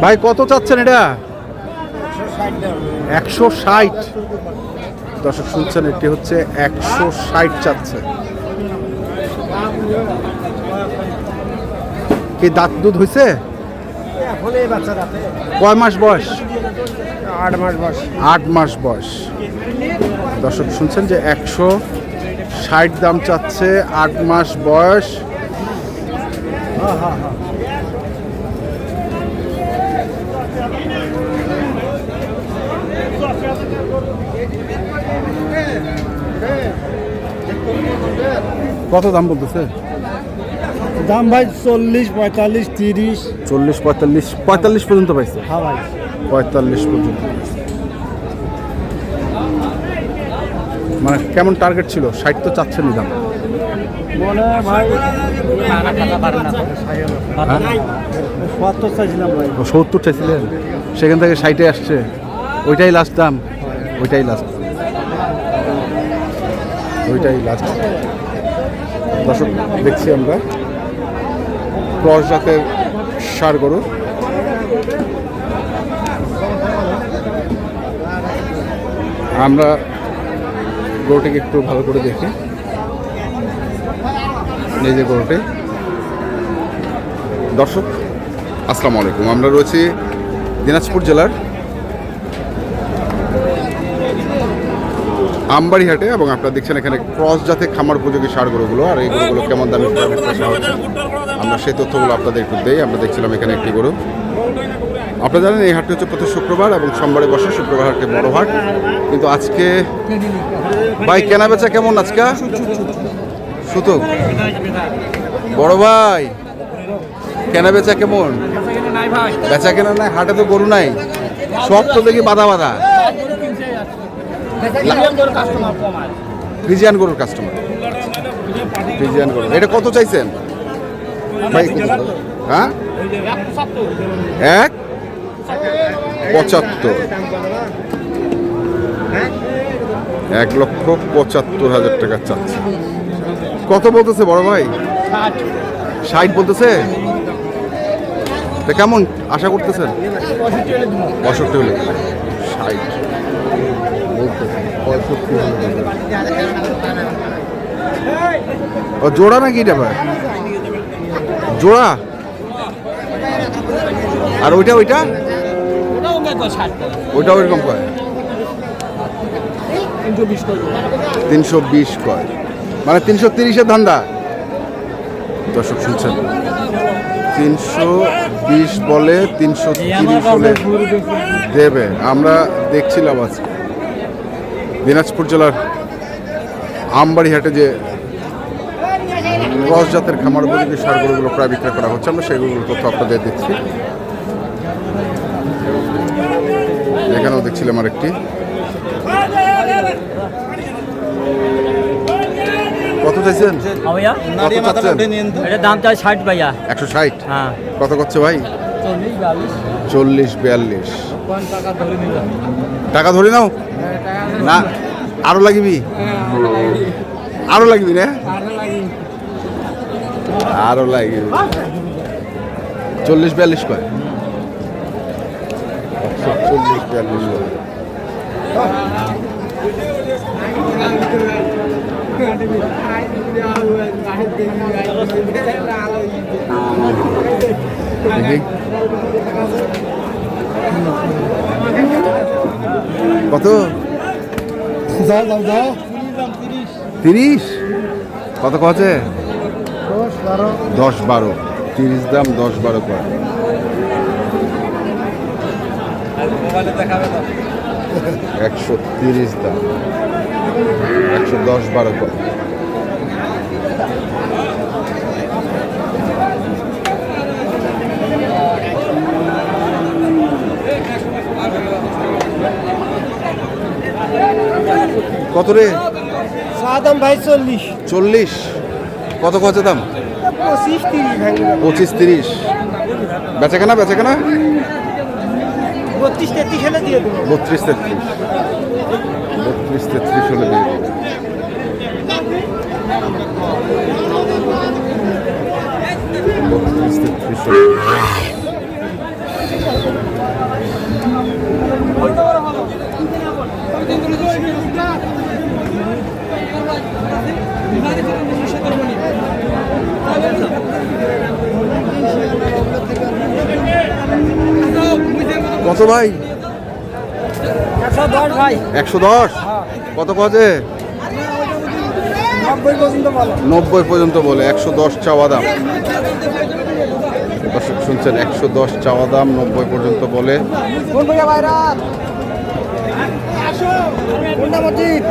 ভাই কত চাচ্ছেন এটা? 160। দর্শক শুনছেন, এটি হচ্ছে 160 চাচ্ছে। কি দাঁত দুধ হয়েছে? কয় মাস বয়স? 8 মাস বয়স। 8 মাস বয়স। দর্শক শুনছেন যে 160 দাম চাচ্ছে, 8 মাস বয়স। কত দাম বলতেছে? দাম ভাই 40, 45, 30। 40, 45, 45 পর্যন্ত পাইছে। হ্যাঁ ভাই, 45 পর্যন্ত। মানে কেমন টার্গেট ছিল? 60 তো চাচ্ছেন দাম। মনে হয় ভাই 70 চাইছিলাম ভাই। 70 চাইছিলেন, সেখান থেকে 60-এ আসছে। ওইটাই লাস্ট দাম? ওইটাই লাস্ট, ওইটাই লাস্ট। দর্শক দেখছি আমরা ক্রস জাতের ষাঁড় গরু। আমরা গরুটিকে একটু ভালো করে দেখি। এই যে গরুটি। দর্শক আসসালামু আলাইকুম, আমরা রয়েছি দিনাজপুর জেলার আমবাড়িহাটে এবং আপনারা দেখছেন এখানে ক্রস জাতে খামার উপযোগী ষাঁড় গরুগুলো। আর এই গরুগুলো কেমন দামে আমরা সেই তথ্যগুলো আপনাদের একটু দেই। আমরা দেখছিলাম এখানে একটি গরু। আপনারা জানেন এই হাটটি হচ্ছে প্রতি শুক্রবার এবং সোমবারে বসে। শুক্রবার হাটে বড় হাট, কিন্তু আজকে ভাই কেনা বেচা কেমন? আজকে সুতো বড় ভাই কেনা বেচা কেমন? বেচা কেনা নাই, হাটে তো গরু নাই, সব তো দেখি বাধা বাধা। ফ্রিজিয়ান গরুর কাস্টমার, ফ্রিজিয়ান গরু। এটা কত চাইছেন ভাই? হ্যাঁ, 175, 1,75,000 টাকা চাচ্ছে। কত বলতেছে বড় ভাই? 60 বলতেছে। তা কেমন আশা করতেছেন? 65 হলে 60 ও জোড়া নাকি এটা ভাই? জোড়া। আর ওইটা ওইটা ওইটা ওইরকম কয়? 320 কয়, মানে 330-এর ধান্দা। দর্শক শুনছেন, 320 বলে, 330 হলে দেবে। আমরা দেখছিলাম আজকে দিনাজপুর জেলার আমবাড়িহাটে যে ক্রস জাতের খামার উপযোগী ষাঁড় গরুগুলো প্রায় বিক্রয় করা হচ্ছে। আমরা সেইগুলোর তথ্য আপনাদের দিচ্ছি। এখানেও দেখছিলাম আরেকটি। কত চাইছেন? কত চাচ্ছেন? এটার দাম চাই 60 ভাইয়া। 160। হ্যাঁ। কত করছে ভাই? 40, 42। টাকা ধরে নাও না, আরো লাগবি, আরো লাগবি না, আরো লাগবি। 40, 42 কয়? 140, 42 কয়। কত? 30। কত কছে? 10, 12। 30 দাম, 10, 12 করে। 130 দাম, 110, 12 করে। কত রে? দাম ভাই 40। 40। কত কত দাম? 25, 30। বেচা কেনা, বেচা কেনা 32, 33 হলে দিয়ে দেবো। 32, 33। 32, 33 হলে দিয়ে দেবো। 32, 33 হলে। কত ভাই? 110 ভাই। 110? কত কজে? 90 পর্যন্ত বলো। 90 পর্যন্ত বলে। 110 চাওয়া দাম। দর্শক শুনছেন, 110 চাওয়া দাম, 90 পর্যন্ত বলে। কোন ভাইয়া ভাইরা? কোনটা মসজিদ?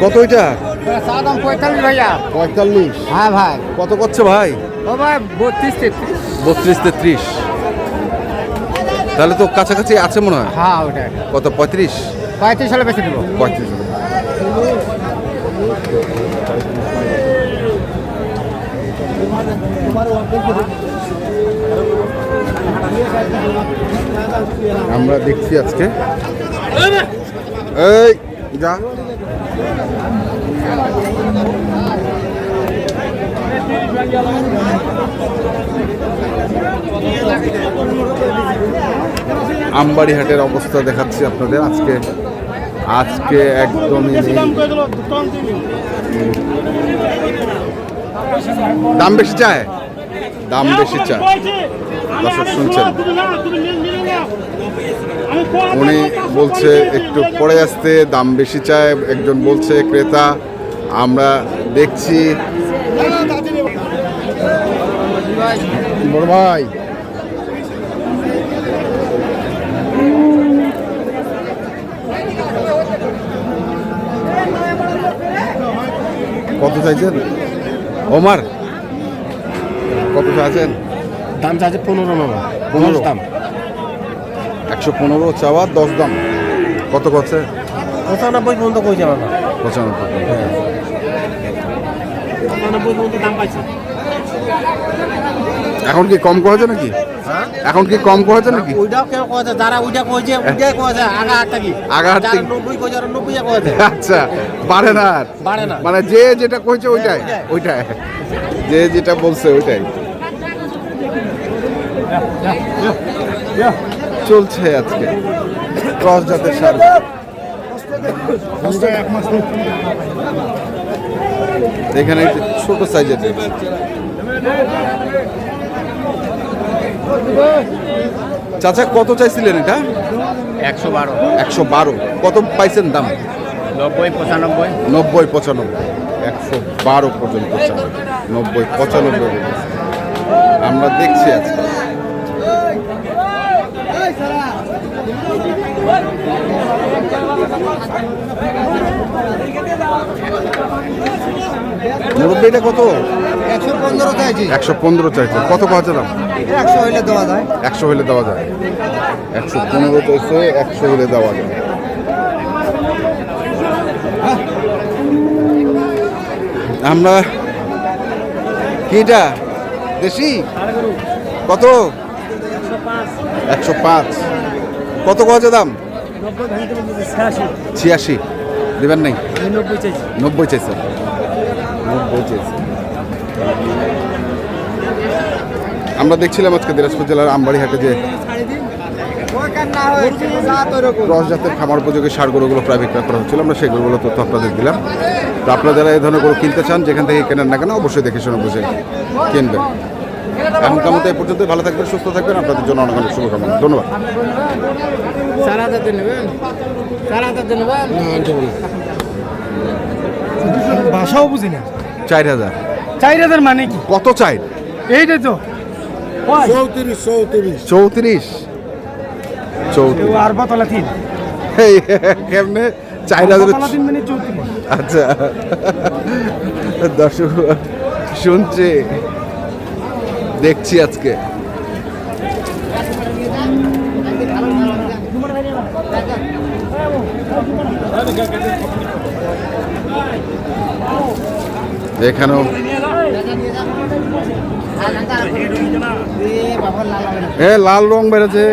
কত এটা? সাদাম 45 ভাইয়া। 45? হ্যাঁ ভাই। কত করছে ভাই? ও ভাই 32 33। 32 33? তাহলে তো কাছাকাছি আছে মনে হয়। হ্যাঁ ওটা। কত? 35? 35 সালে বেশি দিব। 35। আমরা দেখছি আজকে, এই যা আমবাড়ি হাটের অবস্থা দেখাচ্ছি আপনাদের আজকে। আজকে একদমই নেই। দাম বেশি চায়, দাম বেশি চায়। দর্শক শুনছেন, উনি বলছে একটু পরে আসতে, দাম বেশি চায়। একজন বলছে ক্রেতা, আমরা দেখছি। বড় ভাই, কত চাইছেন ওমার? কত চাইছেন? দাম চাচ্ছে 15 টাকা। 15 দাম 115 চাওয়া, 10 দাম। কত করছে? 95 পর্যন্ত কই যাবে না। 95। 95 পর্যন্ত দাম পাইছে। এখন কি কম করেছে নাকি? এখন কি কম করেছে নাকি? ওইটাও কেউ কইছে, যারা ওইটা কইছে ওইটাই কইছে আগা হাট থেকে। আগা হাট থেকে। 90 কইছে, 90 কইছে। আচ্ছা, বাড়ে না আর? বাড়ে না। মানে যে যেটা কইছে ওইটাই, ওইটাই যে যেটা বলছে ওইটাই চলছে আজকে। ক্রস জাতের সার এখানে একটু ছোট সাইজের। চাচা কত চাইছিলেন এটা? 112 112। কত পাইছেন দাম? 90 95 90 95। 112 পর্যন্ত চাই, 90 95 বলেছে। আমরা দেখছি আজকে। মুরব্বী এটা কত? 115 চাইছি। 115 চাইছে। কত পাওয়া দাম? 100 হইলে দেওয়া যায়। 100 হলে দেওয়া যায়। 115 চাইছে, 100 হলে দেওয়া যায়। আমরা কিটা দেশি কত? 105। কত কত দাম? 86 দেবেন নাই? 90 চাইছি। 90 চাইছে। 90 চাইছে। আমরা দেখছিলাম আজকে দিনাজপুর জেলার আমবাড়ি হাটে যে ক্রস জাতের খামার উপযোগী সার গরুগুলো প্রায় বিক্রয় করা হচ্ছিল। আমরা সেই গরুগুলো তথ্য আপনাদের দিলাম। তো আপনারা যারা এই ধরনের গরু কিনতে চান, যেখান থেকে কেনেন না কেন, অবশ্যই দেখে শুনে বুঝে কিনবেন। এখন কামতে এই পর্যন্ত। ভালো থাকবেন, সুস্থ থাকবেন। আপনাদের জন্য অনেক অনেক শুভকামনা। ধন্যবাদ। 4000 নেবেন? 4000 নেবেন? ভাষাও বুঝি না। 4000। 4000 মানে কি? কত চাই? এইটাই তো 34। 34। আর বতলা 3। এই কেমনে 4000? বতলা 3 মানে 34। আচ্ছা, দর্শক শুনছে, দেখছি আজকে। এখানেও লাল রং বেড়েছে।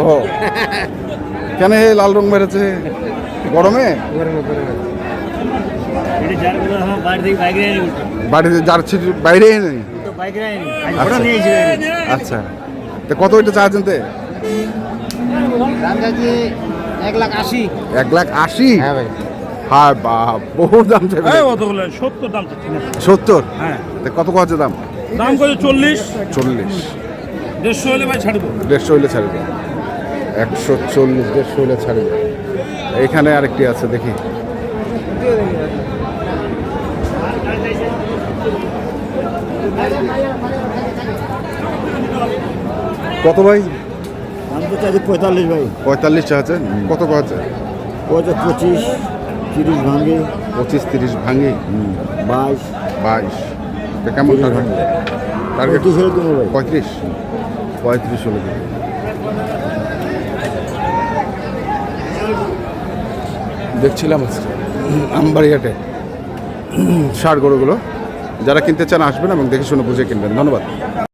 ও কেন লাল রং বেড়েছে? গরমে বাড়িতে যাচ্ছি বাইরে নেই। আচ্ছা, তো কত ওইটা চাচ্ছেন? তে দাম চাইছি 1,80,000। 1,80,000? হ্যাঁ ভাই। হ্যাঁ বাপ, বহু দাম চাইবে। 70 দাম চাচ্ছি না। 70? হ্যাঁ, তো কত কত দাম? দাম করে 40। 40? 150 হলে ভাই ছাড়বো। 150 হইলে ছাড়বে। 140, 150 হইলে ছাড়বে। এইখানে আরেকটি আছে, দেখি। কত ভাই? দাম তো চাইছি 45 ভাই। 45 চাচ্ছে। কত আছে? ওটা 25, 30 ভাঙে, 25-30 ভাঙি। 22, 22। তো কেমন টার্গেট? টার্গেট 35 হলে দেবো ভাই। 35? 35 হলে দেবে। দেখছিলাম আমবাড়িয়াটে ষাঁড় গরুগুলো। যারা কিনতে চান আসবেন এবং দেখে শুনে বুঝে কিনবেন। ধন্যবাদ।